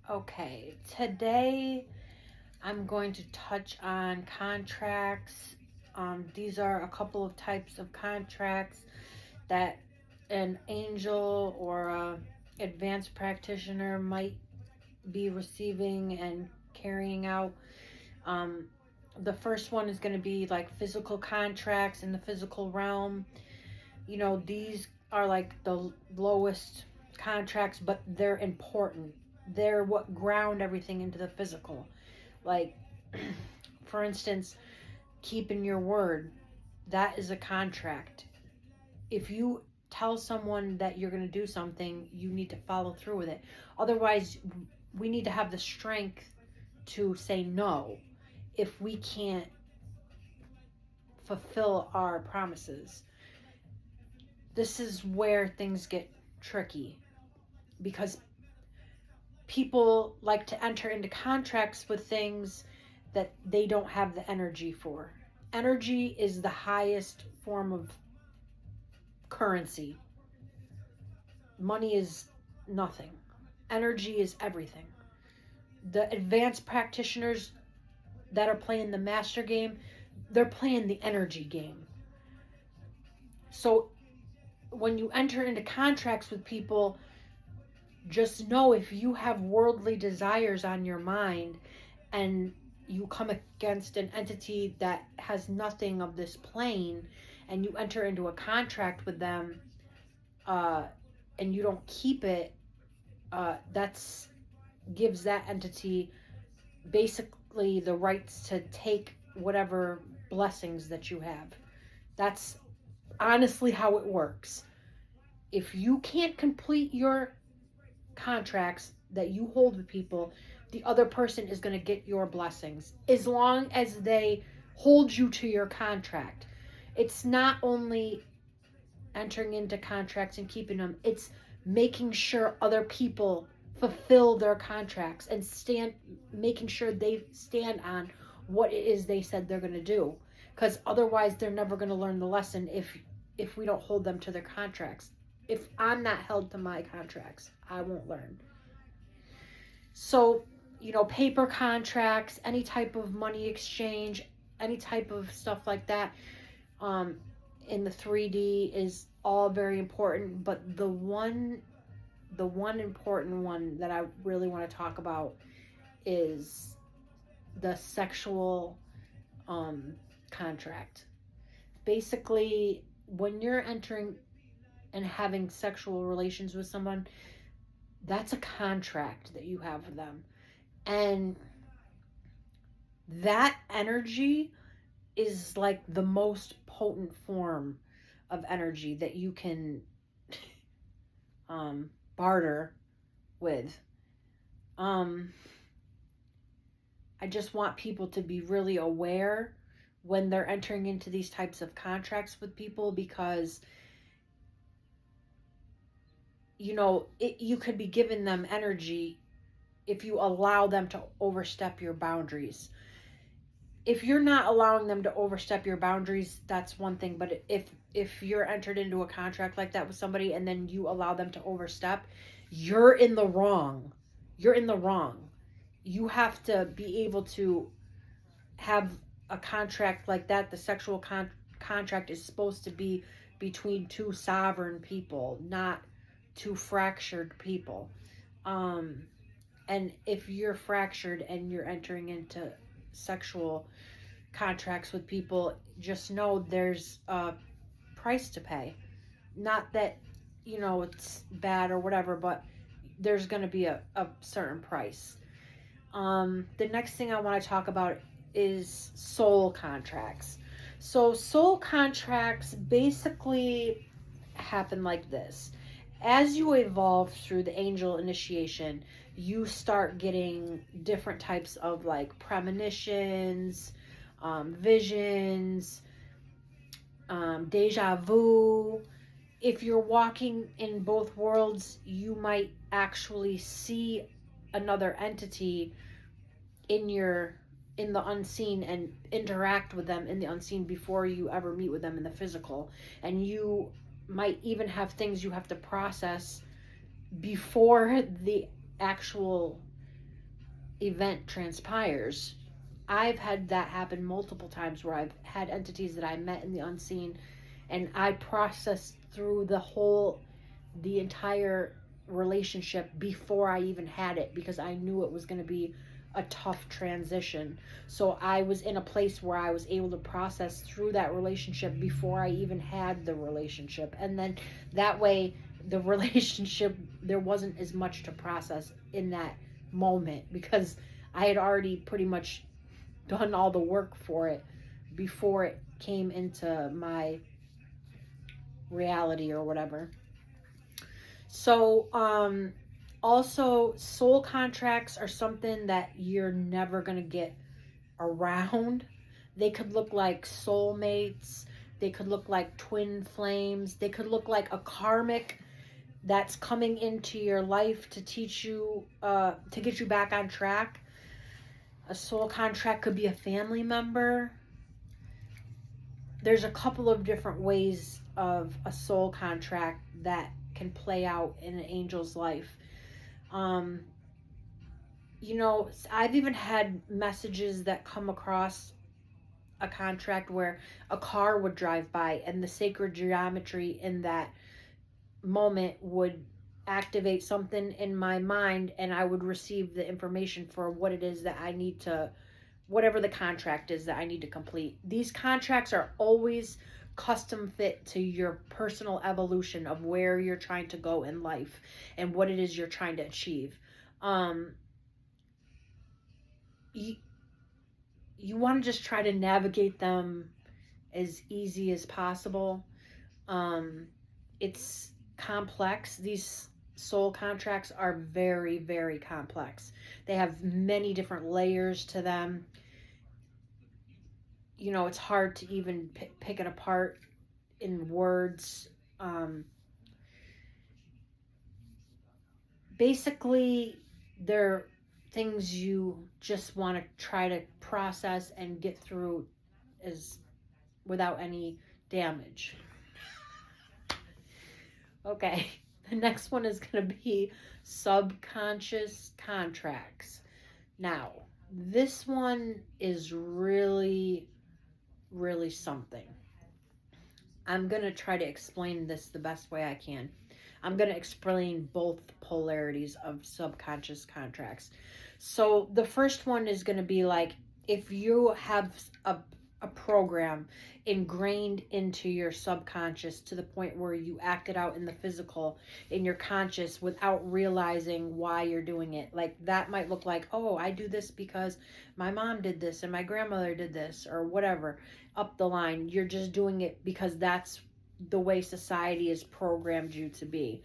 Okay, today I'm going to touch on contracts. These are a couple of types of contracts that an angel or a advanced practitioner might be receiving and carrying out. Um, the first one is going to be like physical contracts in the physical realm. These are like the lowest contracts, but they're important. They're what ground everything into the physical. Like, for instance, keeping your word. That is a contract. If you tell someone that you're going to do something, you need to follow through with it. Otherwise, we need to have the strength to say no if we can't fulfill our promises. This is where things get tricky because people like to enter into contracts with things that they don't have the energy for. Energy is the highest form of currency. Money is nothing. Energy is everything. The advanced practitioners that are playing the master game, they're playing the energy game. So when you enter into contracts with people, just know if you have worldly desires on your mind and you come against an entity that has nothing of this plane and you enter into a contract with them uh, and you don't keep it, that's gives that entity basically the rights to take whatever blessings that you have. That's honestly how it works. If you can't complete your contracts that you hold with people, the other person is going to get your blessings as long as they hold you to your contract. It's not only entering into contracts and keeping them, it's making sure other people fulfill their contracts and making sure they stand on what it is they said they're going to do, because otherwise they're never going to learn the lesson if we don't hold them to their contracts. If I'm not held to my contracts, I won't learn. So, paper contracts, any type of money exchange, any type of stuff like that, um, in the 3D is all very important. But the one important one that I really want to talk about is the sexual um, contract. Basically, when you're entering and having sexual relations with someone, that's a contract that you have with them. And that energy is like the most potent form of energy that you can barter with. Um, I just want people to be really aware when they're entering into these types of contracts with people, because you could be giving them energy if you allow them to overstep your boundaries. If you're not allowing them to overstep your boundaries, that's one thing. But if you're entered into a contract like that with somebody and then you allow them to overstep, you're in the wrong. You're in the wrong. You have to be able to have a contract like that. The sexual contract is supposed to be between two sovereign people, not two fractured people. Um, and if you're fractured and you're entering into sexual contracts with people, just know there's a price to pay. Not that, it's bad or whatever, but there's going to be a certain price. The next thing I want to talk about is soul contracts. So, soul contracts basically happen like this. As you evolve through the angel initiation, you start getting different types of like premonitions, visions, deja vu. If you're walking in both worlds, you might actually see another entity in your in the unseen and interact with them in the unseen before you ever meet with them in the physical. And you might even have things you have to process before the actual event transpires. I've had that happen multiple times where I've had entities that I met in the unseen, and I processed through the entire relationship before I even had it, because I knew it was going to be a tough transition. So I was in a place where I was able to process through that relationship before I even had the relationship. And then that way, the relationship, there wasn't as much to process in that moment, because I had already pretty much done all the work for it before it came into my reality or whatever. So, also, soul contracts are something that you're never going to get around. They could look like soulmates, they could look like twin flames, they could look like a karmic that's coming into your life to teach you, to get you back on track. A soul contract could be a family member. There's a couple of different ways of a soul contract that can play out in an angel's life. Um, I've even had messages that come across a contract where a car would drive by and the sacred geometry in that moment would activate something in my mind, and I would receive the information for what it is that I need to, whatever the contract is that I need to complete. These contracts are always custom fit to your personal evolution of where you're trying to go in life and what it is you're trying to achieve. Um, you, you want to just try to navigate them as easy as possible. It's complex. These soul contracts are very, very complex. They have many different layers to them. It's hard to even pick it apart in words. Basically, they're things you just want to try to process and get through as without any damage. Okay, the next one is going to be subconscious contracts. Now, this one is really, really something. I'm going to try to explain this the best way I can. I'm going to explain both polarities of subconscious contracts. So, the first one is going to be like if you have a program ingrained into your subconscious to the point where you act it out in the physical, in your conscious, without realizing why you're doing it. Like that might look like, oh, I do this because my mom did this and my grandmother did this, or whatever, up the line. You're just doing it because that's the way society has programmed you to be.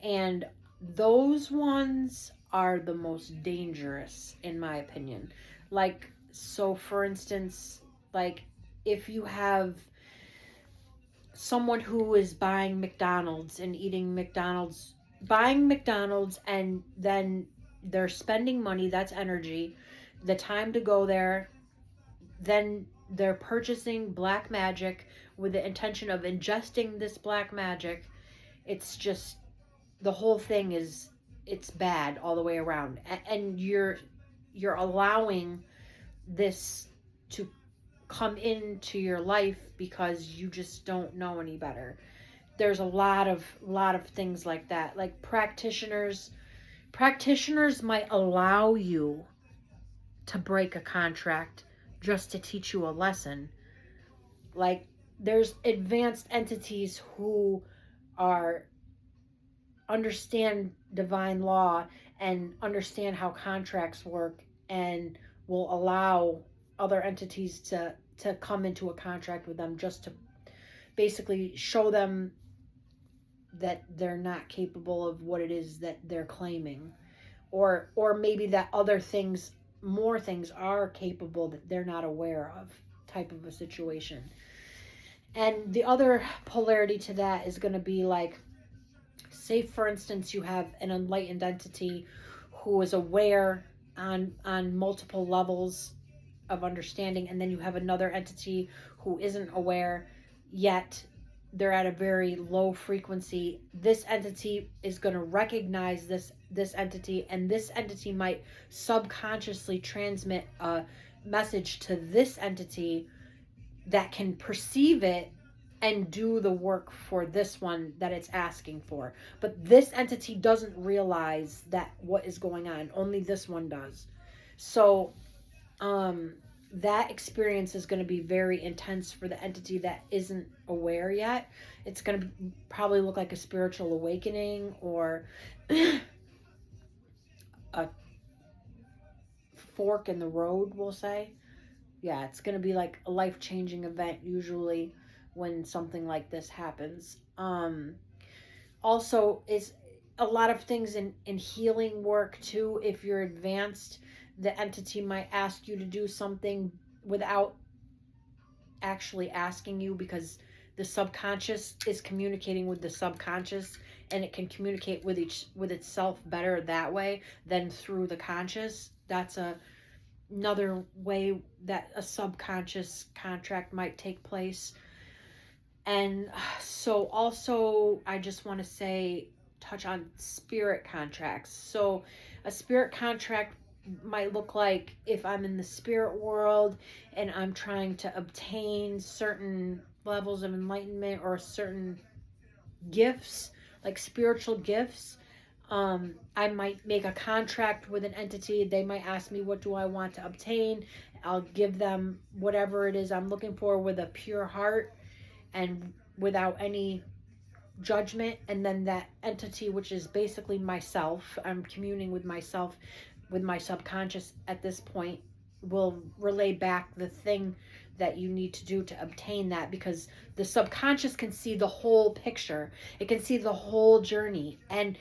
And those ones are the most dangerous, in my opinion. Like, so for instance, like if you have someone who is buying McDonald's and eating McDonald's, buying McDonald's, and then they're spending money, that's energy, the time to go there, then they're purchasing black magic with the intention of ingesting this black magic. It's just, the whole thing is, it's bad all the way around. And you're allowing this to come into your life because you just don't know any better. There's a lot of things like that. Like practitioners might allow you to break a contract just to teach you a lesson. Like there's advanced entities who are understand divine law and understand how contracts work, and will allow other entities to come into a contract with them just to basically show them that they're not capable of what it is that they're claiming, or maybe that other things, more things are capable that they're not aware of, type of a situation. And the other polarity to that is going to be like, say for instance you have an enlightened entity who is aware on multiple levels of understanding, and then you have another entity who isn't aware yet, they're at a very low frequency. This entity is going to recognize this this entity, and this entity might subconsciously transmit a message to this entity that can perceive it and do the work for this one that it's asking for. But this entity doesn't realize that what is going on. Only this one does. So that experience is going to be very intense for the entity that isn't aware yet. It's going to probably look like a spiritual awakening or a fork in the road, we'll say. Yeah, it's going to be like a life-changing event usually when something like this happens. Also, is a lot of things in healing work too. If you're advanced, the entity might ask you to do something without actually asking you, because the subconscious is communicating with the subconscious, and it can communicate with itself better that way than through the conscious. That's another way that a subconscious contract might take place. And so also I just want to say, touch on spirit contracts. So a spirit contract might look like if I'm in the spirit world and I'm trying to obtain certain levels of enlightenment or certain gifts, like spiritual gifts. I might make a contract with an entity. They might ask me, what do I want to obtain? I'll give them whatever it is I'm looking for with a pure heart and without any judgment. And then that entity, which is basically myself, I'm communing with myself, with my subconscious at this point, will relay back the thing that you need to do to obtain that, because the subconscious can see the whole picture. It can see the whole journey. And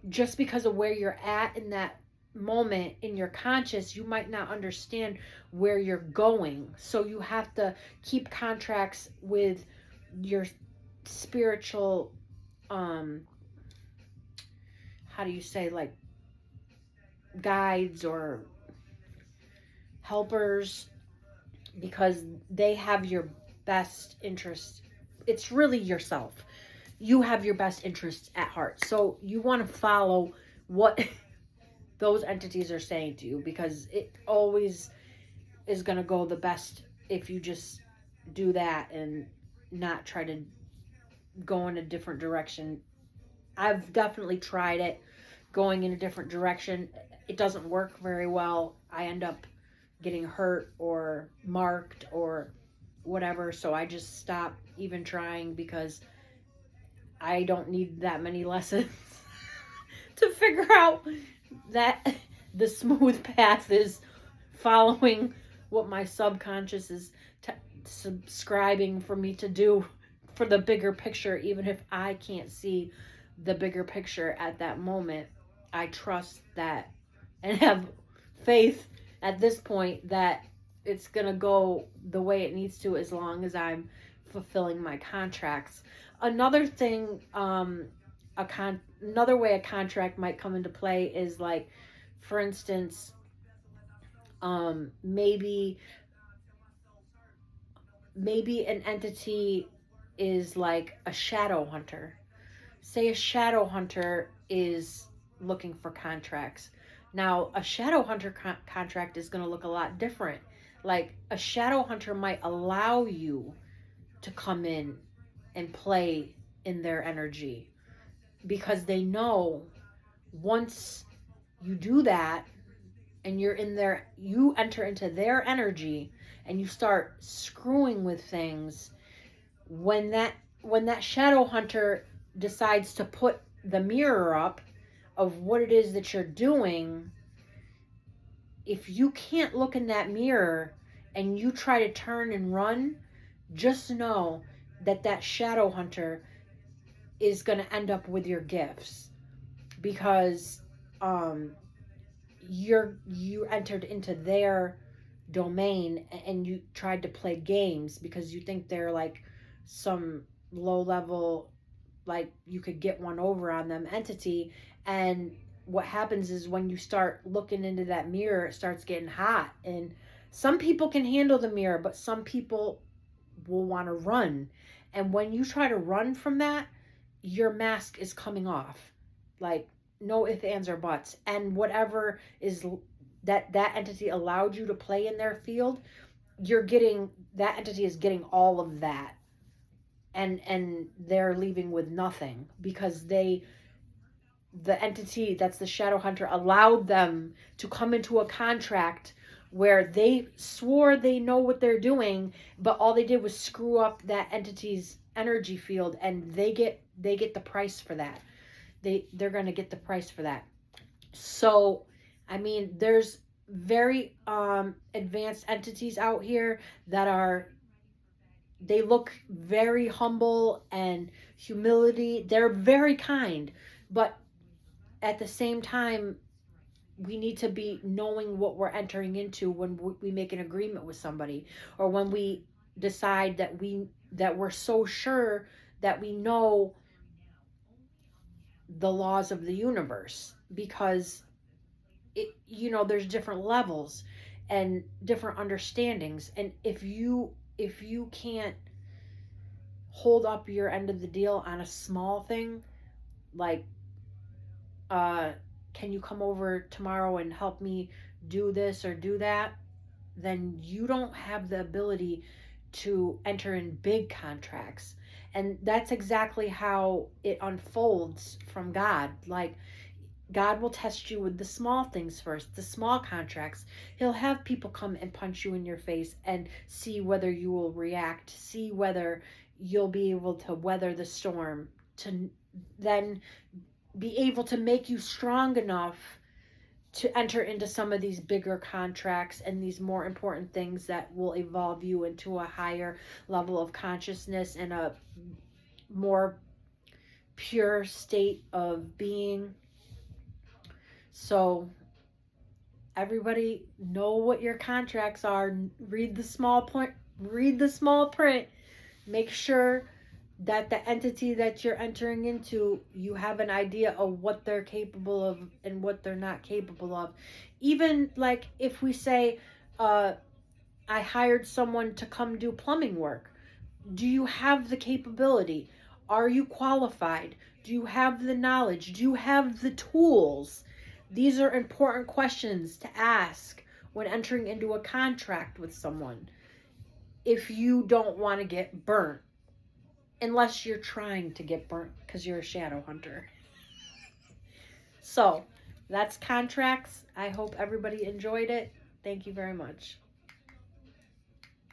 just because of where you're at in that moment in your conscious, you might not understand where you're going. So you have to keep contracts with your spiritual, how do you say, like guides or helpers, because they have your best interest. It's really yourself. You have your best interests at heart. So you want to follow what those entities are saying to you, because it always is going to go the best if you just do that and not try to go in a different direction. I've definitely tried it, going in a different direction. It doesn't work very well. I end up getting hurt or marked or whatever. So I just stop even trying, because I don't need that many lessons to figure out that the smooth path is following what my subconscious is subscribing for me to do for the bigger picture. Even if I can't see the bigger picture at that moment, I trust that and have faith at this point that it's going to go the way it needs to, as long as I'm fulfilling my contracts. Another thing, another way a contract might come into play is, like, for instance, maybe an entity is like a shadow hunter. Say a shadow hunter is looking for contracts. Now, a shadow hunter contract is going to look a lot different. Like, a shadow hunter might allow you to come in and play in their energy, because they know once you do that and you're in there, you enter into their energy and you start screwing with things. When that shadow hunter decides to put the mirror up of what it is that you're doing, if you can't look in that mirror and you try to turn and run, just know that shadow hunter is going to end up with your gifts, because you entered into their domain and you tried to play games because you think they're like some low level, like you could get one over on them entity. And what happens is, when you start looking into that mirror, it starts getting hot. And some people can handle the mirror, but some people will want to run. And when you try to run from that, your mask is coming off. Like, no ifs, ands, or buts. And whatever is that entity allowed you to play in their field, that entity is getting all of that, and they're leaving with nothing because the entity that's the shadow hunter allowed them to come into a contract where they swore they know what they're doing, but all they did was screw up that entity's energy field, and they get the price for that. They're going to get the price for that. So I mean, there's very advanced entities out here that they look very humble and humility. They're very kind, but at the same time, we need to be knowing what we're entering into when we make an agreement with somebody, or when we decide that we're so sure that we know the laws of the universe, because there's different levels and different understandings, and if you can't hold up your end of the deal on a small thing, like can you come over tomorrow and help me do this or do that, then you don't have the ability to enter in big contracts. And that's exactly how it unfolds from God. Like, God will test you with the small things first, the small contracts. He'll have people come and punch you in your face and see whether you will react, see whether you'll be able to weather the storm, to then be able to make you strong enough to enter into some of these bigger contracts and these more important things that will evolve you into a higher level of consciousness and a more pure state of being. So everybody, know what your contracts are. Read the small print. Make sure that the entity that you're entering into, you have an idea of what they're capable of and what they're not capable of. Even like if we say, I hired someone to come do plumbing work. Do you have the capability? Are you qualified? Do you have the knowledge? Do you have the tools? These are important questions to ask when entering into a contract with someone, if you don't want to get burnt. Unless you're trying to get burnt because you're a shadow hunter. So, that's contracts. I hope everybody enjoyed it. Thank you very much.